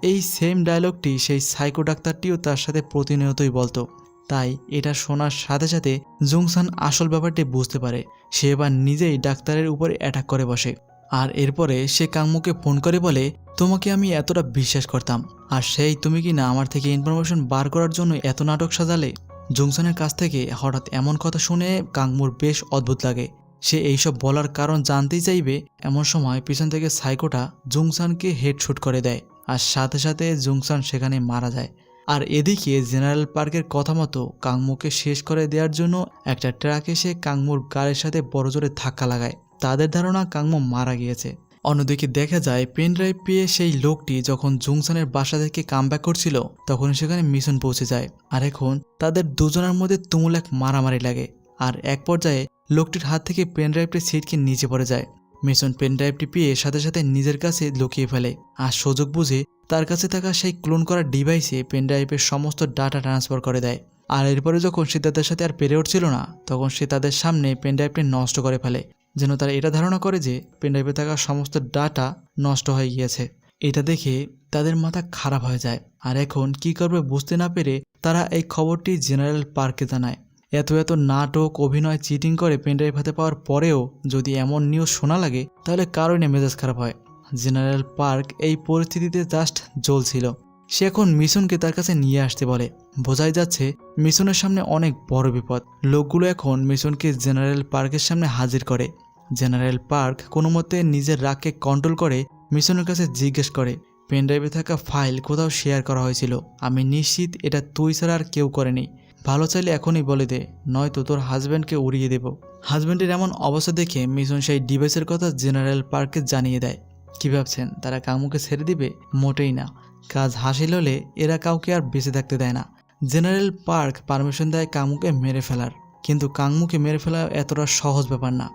এই সেম ডায়লগটি সেই সাইকো ডাক্তারটিও তার সাথে প্রতিনিয়তই বলতো। তাই এটা শোনার সাথে সাথে জংসান আসল ব্যাপারটি বুঝতে পারে। সে এবার নিজেই ডাক্তারের উপরে অ্যাটাক করে বসে, আর এরপরে সে কাংমুকে ফোন করে বলে, তোমাকে আমি এতটা বিশ্বাস করতাম, আর সেই তুমি কি না আমার থেকে ইনফরমেশন বার করার জন্য এত নাটক সাজালে? জংসানের কাছ থেকে হঠাৎ এমন কথা শুনে কাংমুর বেশ অদ্ভুত লাগে। সে এইসব বলার কারণ জানতেই চাইবে, এমন সময় পিছন থেকে সাইকোটা জংসানকে হেডশুট করে দেয়, আর সাথে সাথে জংসান সেখানে মারা যায়। আর এদিকে জেনারেল পার্কের কথা মতো কাংমুকে শেষ করে দেওয়ার জন্য একটা ট্রাক এসে কাংমুর গাড়ির সাথে বড়জোরে ধাক্কা লাগায়। তাদের ধারণা কাংমু মারা গিয়েছে। অন্যদিকে দেখা যায় পেন ড্রাইভ পেয়ে সেই লোকটি যখন জংসানের বাসা থেকে কামব্যাক করছিল তখন সেখানে মিশন পৌঁছে যায়, আর এখন তাদের দুজনের মধ্যে তুমুল এক মারামারি লাগে। আর এক পর্যায়ে লোকটির হাত থেকে পেন ড্রাইভটি ছিটকে নিচে পড়ে যায়। মিশন পেন ড্রাইভটি পেয়ে সাথে সাথে নিজের কাছে লুকিয়ে ফেলে, আর সুযোগ বুঝে তার কাছে থাকা সেই ক্লোন করা ডিভাইসে পেন ড্রাইভের সমস্ত ডাটা ট্রান্সফার করে দেয়। আর এরপরে যখন সে তাদের সাথে আর পেরে উঠছিল না, তখন সে তাদের সামনে পেন ড্রাইভটি নষ্ট করে ফেলে, যেন তারা এটা ধারণা করে যে পেন ড্রাইভে থাকা সমস্ত ডাটা নষ্ট হয়ে গিয়েছে। এটা দেখে তাদের মাথা খারাপ হয়ে যায়, আর এখন কি করবে বুঝতে না পেরে তারা এই খবরটি জেনারেল পার্কে জানায়। এত নাটক, অভিনয়, চিটিং করে পেনড্রাইভ হাতে পাওয়ার পরেও যদি এমন নিউজ শোনা লাগে তাহলে কারণে মেজাজ খারাপ হয়। জেনারেল পার্ক এই পরিস্থিতিতে জাস্ট জ্বলছিল। সে এখন মিশনকে তার কাছে নিয়ে আসতে বলে। বোঝাই যাচ্ছে মিশনের সামনে অনেক বড় বিপদ। লোকগুলো এখন মিশনকে জেনারেল পার্কের সামনে হাজির করে। জেনারেল পার্ক কোনো মতে নিজের রাগকে কন্ট্রোল করে মিশনের কাছে জিজ্ঞেস করে, পেনড্রাইভে থাকা ফাইল কোথাও শেয়ার করা হয়েছিল, আমি নিশ্চিত এটা তুই ছাড়া আর কেউ করেনি। ভালো চাইলে এখনই বলে দে, নয়তো তোর হাজব্যান্ডকে উড়িয়ে দেব। হাজব্যান্ডের এমন অবস্থা দেখে মিশন সেই ডিভাইসের কথা জেনারেল পার্ককে জানিয়ে দেয়। কি ভাবছেন তারা কাংমুকে ছেড়ে দিবে? মোটেই না। কাজ হাসিল হলে এরা কাউকে আর বেঁচে থাকতে দেয় না। জেনারেল পার্ক পারমিশন দেয় কাংমুকে মেরে ফেলার, কিন্তু কাংমুকে মেরে ফেলা এতটা সহজ ব্যাপার না।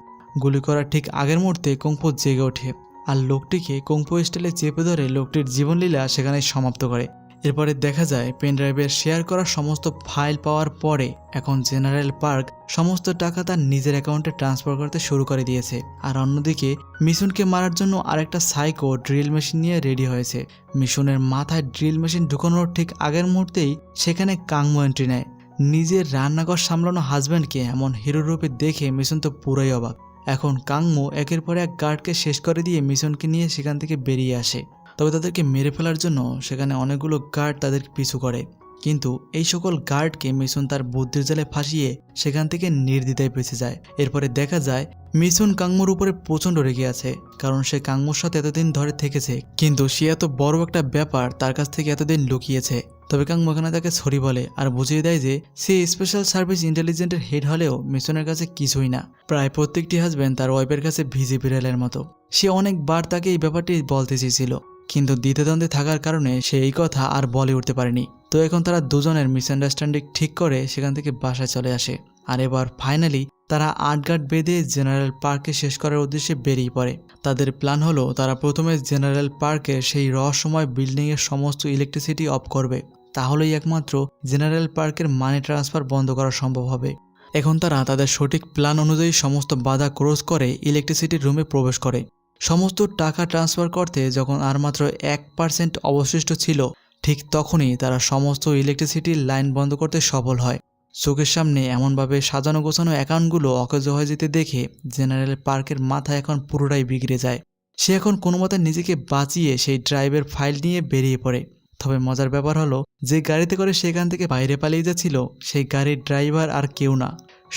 গুলি করার ঠিক আগের মুহূর্তে কুংফু জেগে ওঠে আর লোকটিকে কুংফু স্টাইলে চেপে ধরে লোকটির জীবনলীলা সেখানে সমাপ্ত করে। এরপরে দেখা যায় পেন ড্রাইভের শেয়ার করা সমস্ত ফাইল পাওয়ার পরে এখন জেনারেল পার্ক সমস্ত টাকা তার নিজের অ্যাকাউন্টে ট্রান্সফার করতে শুরু করে দিয়েছে। আর অন্যদিকে মিশনকে মারার জন্য আরেকটা সাইকো ড্রিল মেশিন নিয়ে রেডি হয়েছে। মিশনের মাথায় ড্রিল মেশিন ঢুকানোর ঠিক আগের মুহূর্তেই সেখানে কাংমু এন্ট্রি নেয়। নিজের রান্নাঘর সামলানো হাজব্যান্ডকে এমন হিরো রূপে দেখে মিশন তো পুরোই অবাক। এখন কাংমু একের পর এক গার্ডকে শেষ করে দিয়ে মিশনকে নিয়ে সেখান থেকে বেরিয়ে আসে। তবে তাদেরকে মেরে ফেলার জন্য সেখানে অনেকগুলো গার্ড তাদেরকে পিছু করে, কিন্তু এই সকল গার্ডকে মিশন তার বুদ্ধির জালে ফাঁসিয়ে সেখান থেকে নির্দ্বিধায় বেঁচে যায়। এরপরে দেখা যায় মিশন কাংমুর উপরে প্রচণ্ড রেগে আছে, কারণ সে কাংমুর সাথে এতদিন ধরে থেকেছে, কিন্তু সে এত বড় একটা ব্যাপার তার কাছ থেকে এতদিন লুকিয়েছে। তবে কাংমু এখানে তাকে সরি বলে আর বুঝিয়ে দেয় যে সে স্পেশাল সার্ভিস ইন্টেলিজেন্টের হেড হলেও মিশনের কাছে কিছুই না। প্রায় প্রত্যেকটি হাজব্যান্ড তার ওয়াইফের কাছে ভিজি বিড়ালের মতো। সে অনেকবার তাকে এই ব্যাপারটি বলতে চেয়েছিল, কিন্তু দ্বিধাদ্বন্দ্বে থাকার কারণে সে এই কথা আর বলে উঠতে পারেনি। তো এখন তারা দুজনের মিসআন্ডারস্ট্যান্ডিং ঠিক করে সেখান থেকে বাসায় চলে আসে। আর এবার ফাইনালি তারা আটগাট বেঁধে জেনারেল পার্ককে শেষ করার উদ্দেশ্যে বেরিয়ে পড়ে। তাদের প্ল্যান হলো তারা প্রথমে জেনারেল পার্কের সেই রহস্যময় বিল্ডিংয়ের সমস্ত ইলেকট্রিসিটি অফ করবে, তাহলেই একমাত্র জেনারেল পার্কের মানি ট্রান্সফার বন্ধ করা সম্ভব হবে। এখন তারা তাদের সঠিক প্ল্যান অনুযায়ী সমস্ত বাধা ক্রস করে ইলেকট্রিসিটির রুমে প্রবেশ করে। সমস্ত টাকা ট্রান্সফার করতে যখন আর মাত্র 1% অবশিষ্ট ছিল, ঠিক তখনই তারা সমস্ত ইলেকট্রিসিটির লাইন বন্ধ করতে সফল হয়। চোখের সামনে এমনভাবে সাজানো গোছানো অ্যাকাউন্টগুলো অকেজ হয়ে যেতে দেখে জেনারেল পার্কের মাথা এখন পুরোটাই বিগড়ে যায়। সে এখন কোনো মতে নিজেকে বাঁচিয়ে সেই ড্রাইভের ফাইল নিয়ে বেরিয়ে পড়ে। তবে মজার ব্যাপার হলো, যে গাড়িতে করে সেখান থেকে বাইরে পালিয়ে যাচ্ছিল সেই গাড়ির ড্রাইভার আর কেউ না,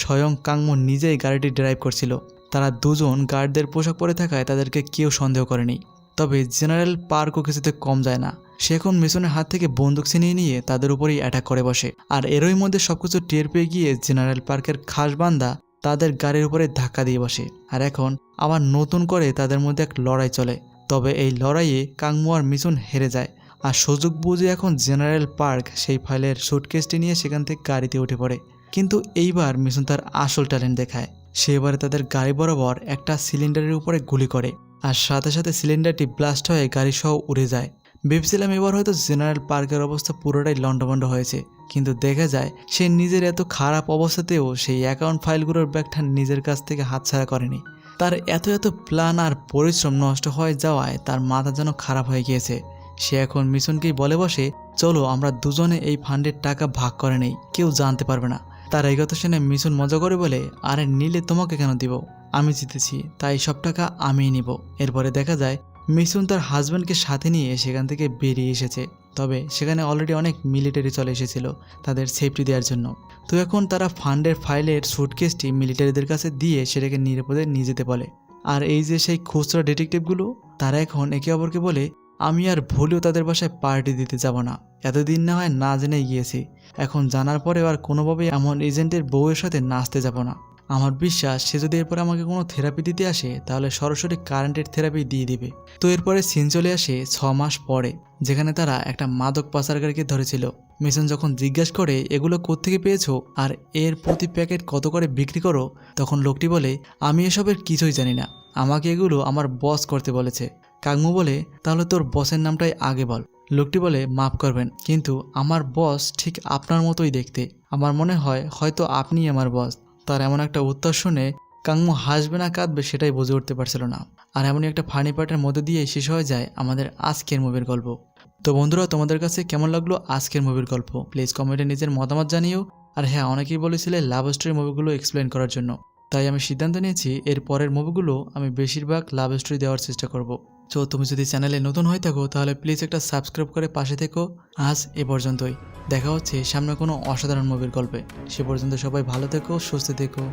স্বয়ং কাংমু নিজেই গাড়িটি ড্রাইভ করছিল। তারা দুজন গার্ডদের পোশাক পরে থাকায় তাদেরকে কেউ সন্দেহ করেনি। তবে জেনারেল পার্কও কিছুতে কম যায় না। সে এখন মিশনের হাত থেকে বন্দুক ছিনিয়ে নিয়ে তাদের উপরেই অ্যাটাক করে বসে। আর এরই মধ্যে সবকিছু টের পেয়ে গিয়ে জেনারেল পার্কের খাস বান্দা তাদের গাড়ির উপরে ধাক্কা দিয়ে বসে। আর এখন আবার নতুন করে তাদের মধ্যে এক লড়াই চলে। তবে এই লড়াইয়ে কাংমু আর মিশন হেরে যায়। আর সুযোগ বুঝে এখন জেনারেল পার্ক সেই ফাইলের সুটকেসটি নিয়ে সেখান থেকে গাড়িতে উঠে পড়ে। কিন্তু এইবার মিশন তার আসল ট্যালেন্ট দেখায়। সে এবারে তাদের গাড়ি বরাবর একটা সিলিন্ডারের উপরে গুলি করে, আর সাথে সাথে সিলিন্ডারটি ব্লাস্ট হয়ে গাড়ি সহ উড়ে যায়। ভেবেছিলাম এবার হয়তো জেনারেল পার্কের অবস্থা পুরোটাই লন্ডভন্ড হয়েছে, কিন্তু দেখা যায় সে নিজের এত খারাপ অবস্থাতেও সেই অ্যাকাউন্ট ফাইলগুলোর ব্যাগটা নিজের কাছ থেকে হাতছাড়া করেনি। তার এত প্ল্যান আর পরিশ্রম নষ্ট হয়ে যাওয়ায় তার মাথা যেন খারাপ হয়ে গিয়েছে। সে এখন মিশনকেই বলে বসে, চলো আমরা দুজনে এই ফান্ডের টাকা ভাগ করে নেই, কেউ জানতে পারবে না। তার এই কথা শুনে মিশন মজা করে বলে, আরে নিলে তোমাকে কেন দিব, আমি জিতেছি তাই সব টাকা আমিই নিব। এরপরে দেখা যায় মিশন তার হাজব্যান্ডকে সাথে নিয়ে সেখান থেকে বেরিয়ে এসেছে। তবে সেখানে অলরেডি অনেক মিলিটারি চলে এসেছিল তাদের সেফটি দেওয়ার জন্য। তো এখন তারা ফান্ডের ফাইলের সুটকেসটি মিলিটারিদের কাছে দিয়ে সেটাকে নিরাপদে নিয়ে যেতে বলে। আর এই যে সেই খুচরা ডিটেকটিভগুলো, তারা এখন একে অপরকে বলে, আমি আর ভুলেও তাদের বাসায় পার্টি দিতে যাব না। এতদিন না হয় না জেনে গিয়েছি, এখন জানার পরে আর কোনোভাবেই এমন এজেন্টের বউয়ের সাথে নাচতে যাব না। আমার বিশ্বাস সে যদি এরপরে আমাকে কোনো থেরাপি দিতে আসে তাহলে সরাসরি কারেন্টের থেরাপি দিয়ে দিবে। তো এরপরে সিন চলে আসে 6 মাস পরে, যেখানে তারা একটা মাদক পাচারকারীকে ধরেছিল। মিশন যখন জিজ্ঞাসা করে এগুলো কোত্থেকে পেয়েছো আর এর প্রতি প্যাকেট কত করে বিক্রি করো, তখন লোকটি বলে, আমি এসবের কিছুই জানি না, আমাকে এগুলো আমার বস করতে বলেছে। কাংমু বলে, তাহলে তোর বসের নামটাই আগে বল। লোকটি বলে, মাফ করবেন, কিন্তু আমার বস ঠিক আপনার মতোই দেখতে, আমার মনে হয় হয়তো আপনিই আমার বস। তার এমন একটা উত্তর শুনে কাংমু হাসবে না কাঁদবে সেটাই বুঝে উঠতে পারছিল না। আর এমনই একটা ফানি পার্টের মধ্যে দিয়ে শেষ হয়ে যায় আমাদের আজকের মুভির গল্প। তো বন্ধুরা, তোমাদের কাছে কেমন লাগলো আজকের মুভির গল্প প্লিজ কমেন্টে নিজের মতামত জানিও। আর হ্যাঁ, অনেকেই বলেছিলে লাভ স্টোরি মুভিগুলো এক্সপ্লেন করার জন্য, তাই আমি সিদ্ধান্ত নিয়েছি এর পরের মুভিগুলো আমি বেশিরভাগ লাভ স্টোরি দেওয়ার চেষ্টা করব। তো তুমি যদি চ্যানেলে নতুন হয়ে থাকো তাহলে প্লিজ একটা সাবস্ক্রাইব করে পাশে থেকো। আজ এ পর্যন্তই, দেখা হচ্ছে সামনে কোনো অসাধারণ মুভির গল্পে। সে পর্যন্ত সবাই ভালো থেকো, সুস্থ থেকো।